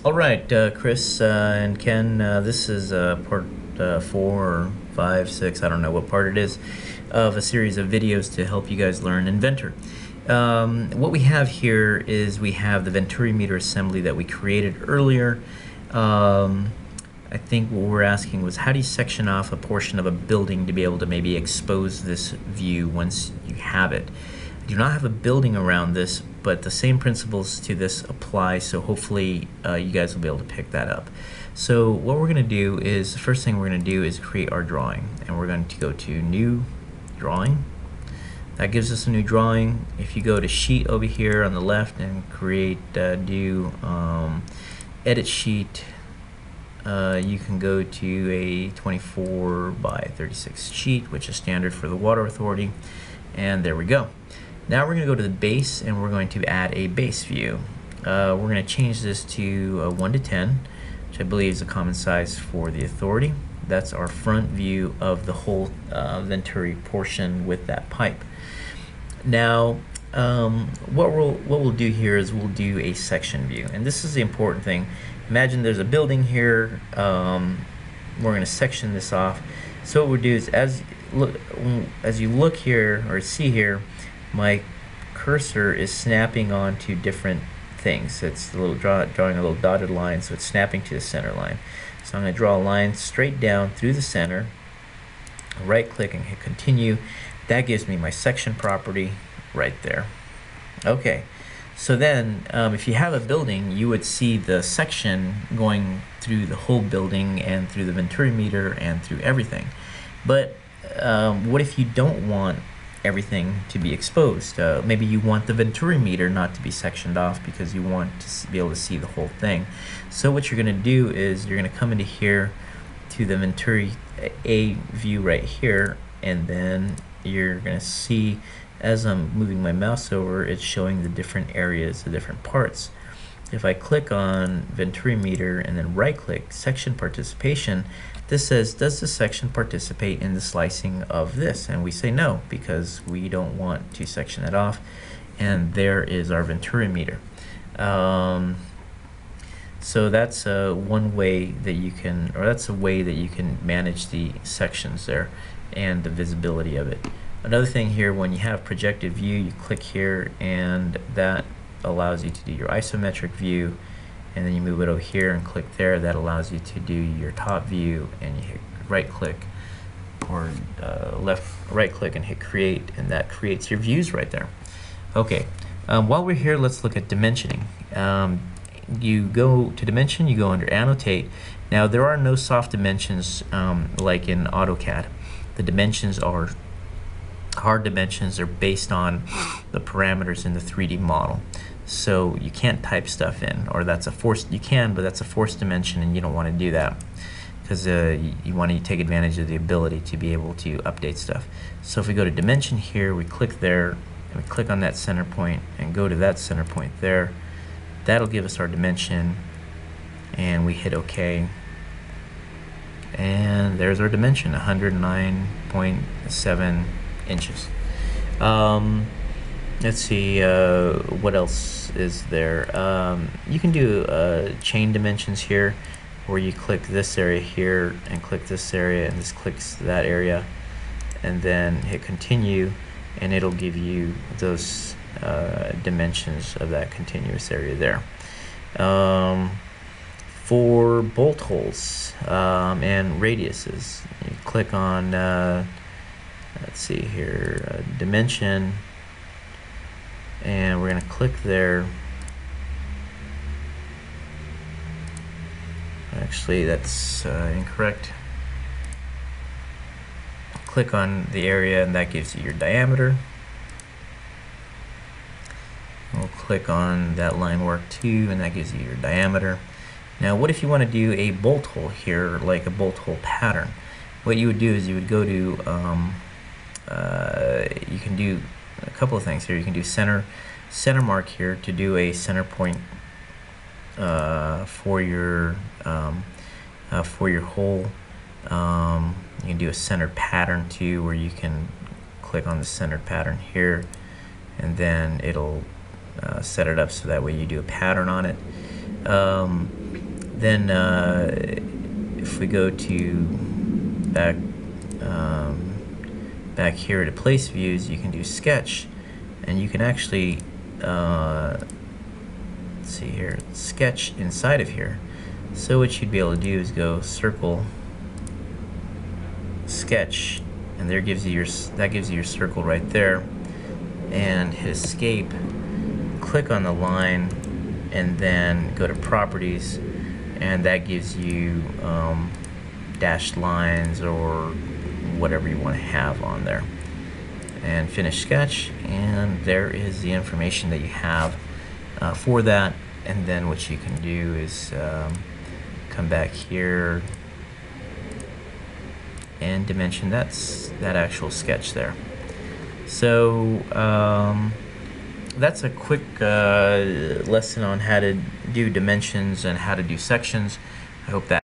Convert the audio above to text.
All right, Chris and Ken, this is part 4 or 5, 6, I don't know what part it is, of a series of videos to help you guys learn Inventor. What we have here is we have the Venturi meter assembly that we created earlier. I think what we're asking was, how do you section off a portion of a building to be able to maybe expose this view once you have it? I do not have a building around this, but the same principles to this apply, so hopefully you guys will be able to pick that up. So what we're going to do is, the first thing we're going to do is create our drawing, and we're going to go to New Drawing. That gives us a new drawing. If you go to Sheet over here on the left and create, Edit Sheet, you can go to a 24 by 36 sheet, which is standard for the Water Authority, and there we go. Now we're going to go to the base and we're going to add a base view. We're going to change this to 1 to 10, which I believe is a common size for the Authority. That's our front view of the whole Venturi portion with that pipe. Now, what we'll do here is we'll do a section view, and this is the important thing. Imagine there's a building here. We're going to section this off. So what we'll do is, as you look here or see here, my cursor is snapping onto different things. It's a little drawing a little dotted line, so it's snapping to the center line. So I'm going to draw a line straight down through the center, right click and hit continue. That gives me my section property right there. Okay, so then if you have a building, you would see the section going through the whole building and through the Venturi meter and through everything. But what if you don't want everything to be exposed? Maybe you want the Venturi meter not to be sectioned off because you want to be able to see the whole thing. So what you're going to do is you're going to come into here to the Venturi A view right here, and then you're going to see, as I'm moving my mouse over, it's showing the different areas, the different parts. If I click on Venturi meter and then right click section participation, this says, does the section participate in the slicing of this? And we say no, because we don't want to section it off. And there is our Venturi meter. So that's one way that you can, or that's a way that you can manage the sections there and the visibility of it. Another thing here, when you have projected view, you click here and that allows you to do your isometric view, and then you move it over here and click there. That allows you to do your top view, and you hit right click or right click and hit create, and that creates your views right there. Okay, while we're here, let's look at dimensioning. You go to dimension, you go under annotate. Now there are no soft dimensions like in AutoCAD. The dimensions are hard dimensions. They're based on the parameters in the 3D model. So you can't type stuff in, or that's a forced, you can, but that's a forced dimension and you don't want to do that, because you want to take advantage of the ability to be able to update stuff. So if we go to dimension here, we click there, and we click on that center point and go to that center point there. That'll give us our dimension, and we hit OK. And there's our dimension, 109.7 inches. Let's see, what else is there? You can do chain dimensions here, where you click this area here and click this area, and this clicks that area, and then hit continue, and it'll give you those dimensions of that continuous area there. For bolt holes and radiuses, you click on let's see here, dimension, and we're going to click there. Actually, that's incorrect. Click on the area, and that gives you your diameter. We'll click on that line work too, and that gives you your diameter. Now, what if you want to do a bolt hole here, like a bolt hole pattern? What you would do is you would go to, you can do a couple of things here. You can do center mark here to do a center point for your hole. You can do a center pattern too, where you can click on the center pattern here, and then it'll set it up so that way you do a pattern on it. Then if we go to back back here to place views, you can do sketch, and you can actually let's see here, sketch inside of here. So what you'd be able to do is go circle, sketch, and that gives you your circle right there, and hit escape, click on the line, and then go to properties, and that gives you dashed lines or whatever you want to have on there. And finish sketch, and there is the information that you have for that. And then what you can do is come back here and dimension that actual sketch there. So that's a quick lesson on how to do dimensions and how to do sections. I hope that